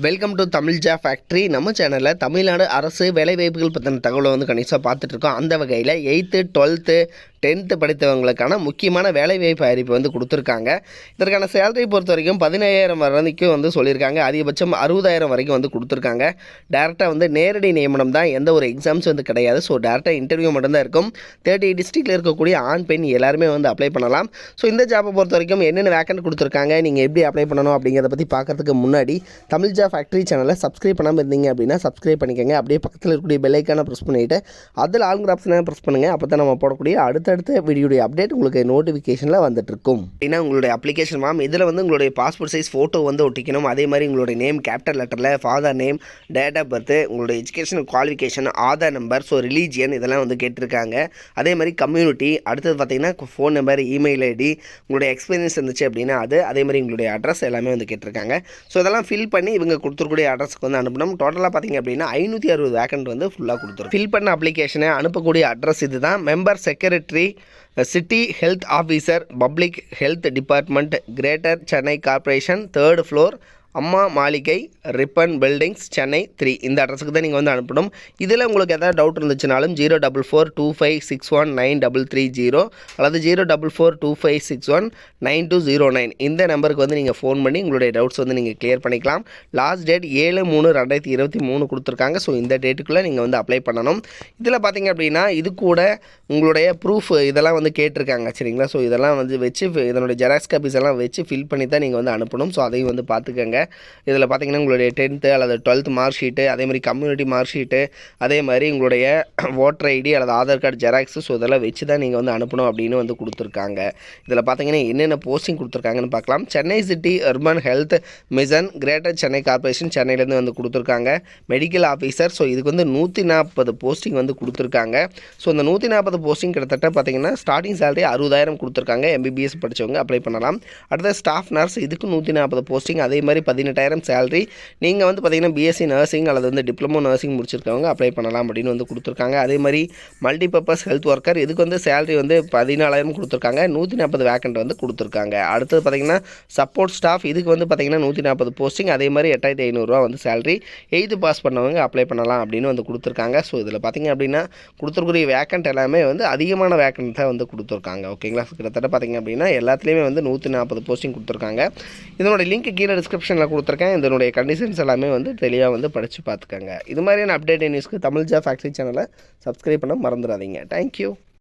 Welcome to Tamil ஜா factory. நம்ம சேனலில் தமிழ்நாடு அரசு வேலைவாய்ப்புகள் பற்றின தகவலை வந்து கணிசாக பார்த்துட்ருக்கோம். அந்த வகையில் 8th 12th 10th படித்தவங்களுக்கான முக்கியமான வேலைவாய்ப்பு அறிவிப்பு வந்து கொடுத்துருக்காங்க. இதற்கான சேலரி பொறுத்த வரைக்கும் 17,000 வரைக்கும் வந்து சொல்லியிருக்காங்க. அதிகபட்சம் 60,000 வரைக்கும் வந்து கொடுத்துருக்காங்க. டேரெக்டாக வந்து நேரடி நியமனம் தான், எந்த ஒரு எக்ஸாம்ஸ் வந்து கிடையாது. ஸோ டேரெக்டாக இன்டர்வியூ மட்டும்தான் இருக்கும். 30 டிஸ்ட்ரிக்டில் இருக்கக்கூடிய ஆண் பெண் எல்லாருமே வந்து அப்ளை பண்ணலாம். ஸோ இந்த ஜாப்பை பொறுத்த வரைக்கும் என்னென்ன வேக்கன்ட் கொடுத்துருக்காங்க, நீங்கள் எப்படி அப்ளை பண்ணணும் அப்படிங்கிறத பற்றி பார்க்கறதுக்கு முன்னாடி தமிழ் ஜா ஃபேக்ட்ரி சேனலை சப்ஸ்கிரைப் பண்ணாமல் இருந்தீங்க அப்படின்னா சப்ஸ்கிரைப் பண்ணிக்கோங்க. அப்படியே பக்கத்தில் இருக்கக்கூடிய பெல் ஐக்கானை ப்ரெஸ் பண்ணிவிட்டு அதில் ஆளுங்கிற ஆப்ஷனை ப்ரெஸ் பண்ணுங்கள். அப்போ தான் நம்ம போடக்கூடிய அடுத்தடுத்த வீடியோடைய அப்டேட் உங்களுக்கு நோட்டிஃபிகேஷனில் வந்துட்டுருக்கும். ஏன்னா உங்களுடைய அப்ளிகேஷன் ஃபார்ம் இதில் வந்து உங்களுடைய பாஸ்போர்ட் சைஸ் ஃபோட்டோ வந்து ஒட்டிக்கணும். அதே மாதிரி உங்களுடைய நேம் கேபிட்டல் லெட்டரில், father name, date of birth, உங்களுடைய education qualification, Aadhaar number, so religion இதெல்லாம் வந்து கேட்டிருக்காங்க. அதே மாதிரி கம்யூனிட்டி, அடுத்தது பார்த்தீங்கன்னா ஃபோன் நம்பர், இமெயில் ஐடி, உங்களுடைய எக்ஸ்பீரியன்ஸ் இருந்துச்சு அப்படின்னா அது, அதே மாதிரி உங்களுடைய அட்ரஸ் எல்லாமே வந்து கேட்டிருக்காங்க. ஸோ இதெல்லாம் ஃபில் பண்ணி இவங்க கொடுத்துருக்கூடிய அட்ரஸ்க்கு வந்து அனுப்பணும். டோட்டலாக பார்த்தீங்க அப்படின்னா 560 வேக்கன்ட் வந்து ஃபுல்லாக கொடுத்துரும். ஃபில் பண்ண அப்ளிகேஷனை அனுப்பக்கூடிய அட்ரஸ் இது தான். Member secretary, city health officer, public health department, greater Chennai corporation, 3rd floor, அம்மா மாளிகை, ரிப்பன் பில்டிங்ஸ், சென்னை 3. இந்த அட்ரஸுக்கு தான் நீங்கள் வந்து அனுப்பணும். இதில் உங்களுக்கு எதாவது டவுட் இருந்துச்சுனாலும் 04425619330 அல்லது 04425619209 இந்த நம்பருக்கு வந்து நீங்கள் ஃபோன் பண்ணி உங்களுடைய டவுட்ஸ் வந்து நீங்கள் கிளியர் பண்ணிக்கலாம். லாஸ்ட் டேட் 7/3/2023 கொடுத்துருக்காங்க. ஸோ இந்த டேட்டுக்குள்ளே நீங்கள் வந்து அப்ளை பண்ணணும். இதில் பார்த்தீங்க அப்படின்னா இது கூட உங்களுடைய ப்ரூஃப் இதெல்லாம் வந்து கேட்டிருக்காங்க, சரிங்களா? ஸோ இதெல்லாம் வந்து வச்சு இதனுடைய ஜெராக்ஸ் காப்பீஸ் எல்லாம் வச்சு ஃபில் பண்ணி தான் நீங்கள் வந்து அனுப்பணும். ஸோ அதையும் வந்து பார்த்துக்கங்க. இதில் பார்த்தீங்கன்னா உங்களுடைய 10th அல்லது 12th மார்க் ஷீட்டு, அதே மாதிரி கம்யூனிட்டி மார்க் ஷீட்டு, அதே மாதிரி உங்களுடைய ஓட்டர் ஐடி அல்லது ஆதார் கார்டு ஜெராக்ஸு, ஸோ இதெல்லாம் வச்சு தான் நீங்கள் வந்து அனுப்பணும் அப்படின்னு வந்து கொடுத்துருக்காங்க. இதில் பார்த்தீங்கன்னா என்னென்ன போஸ்டிங் கொடுத்துருக்காங்கன்னு பார்க்கலாம். Chennai city urban health mission, greater Chennai corporation, சென்னையிலேருந்து வந்து கொடுத்துருக்காங்க. மெடிக்கல் ஆஃபீஸர், ஸோ இதுக்கு வந்து 140 போஸ்டிங் வந்து கொடுத்துருக்காங்க. ஸோ இந்த 140 போஸ்டிங் கிட்டத்தட்ட பார்த்தீங்கன்னா ஸ்டார்டிங் சேலரி 60,000 கொடுத்துருக்காங்க. எம்பிபிஎஸ் படித்தவங்க அப்ளை பண்ணலாம். அடுத்த ஸ்டாஃப் நர்ஸ், இதுக்கு 140 போஸ்டிங், அதே மாதிரி 18,000 சேலரி. நீங்கள் வந்து பார்த்தீங்கன்னா பிஎஸ்சி நர்சிங் அல்லது வந்து டிப்ளமோ நர்சிங் முடிச்சிருக்கவங்க அப்ளை பண்ணலாம் அப்படின்னு வந்து கொடுத்துருக்காங்க. அதே மாதிரி மல்டிபர்பஸ் ஹெல்த் ஒர்க்கர், இதுக்கு வந்து சேலரி வந்து 14,000 கொடுத்துருக்காங்க. 140 வேக்கண்ட் வந்து கொடுத்துருக்காங்க. அடுத்தது பார்த்தீங்கன்னா சப்போர்ட் ஸ்டாஃப், இதுக்கு வந்து பார்த்தீங்கன்னா 140 போஸ்டிங், அதே மாதிரி 8,500 வந்து சேலரி. 8th பாஸ் பண்ணவங்க அப்ளை பண்ணலாம் அப்படின்னு வந்து கொடுத்துருக்காங்க. ஸோ இதில் பார்த்தீங்க அப்படின்னா கொடுத்துருக்கூடிய வேக்கண்ட் எல்லாமே வந்து அதிகமான வேக்கண்ட் தான் வந்து கொடுத்துருக்காங்க, ஓகேங்களா? கிட்டத்தட்ட பார்த்தீங்க அப்படின்னா எல்லாத்துலேயுமே வந்து 140 போஸ்டிங் கொடுத்துருக்காங்க. இதனோட லிங்க் கீழே டிஸ்கிரிப்ஷனில் கொடுத்துருக்கேன். இதனுடைய கண்டிஷன்ஸ் எல்லாமே வந்து தெளிவாக வந்து படித்து பார்த்துக்கங்க. இது மாதிரியான அப்டேட் நியூஸ்க்கு தமிழ் ஜா ஃபேக்ட்ரி சேனலை சப்ஸ்கிரைப் பண்ண மறந்துடாதீங்க. தேங்க்யூ.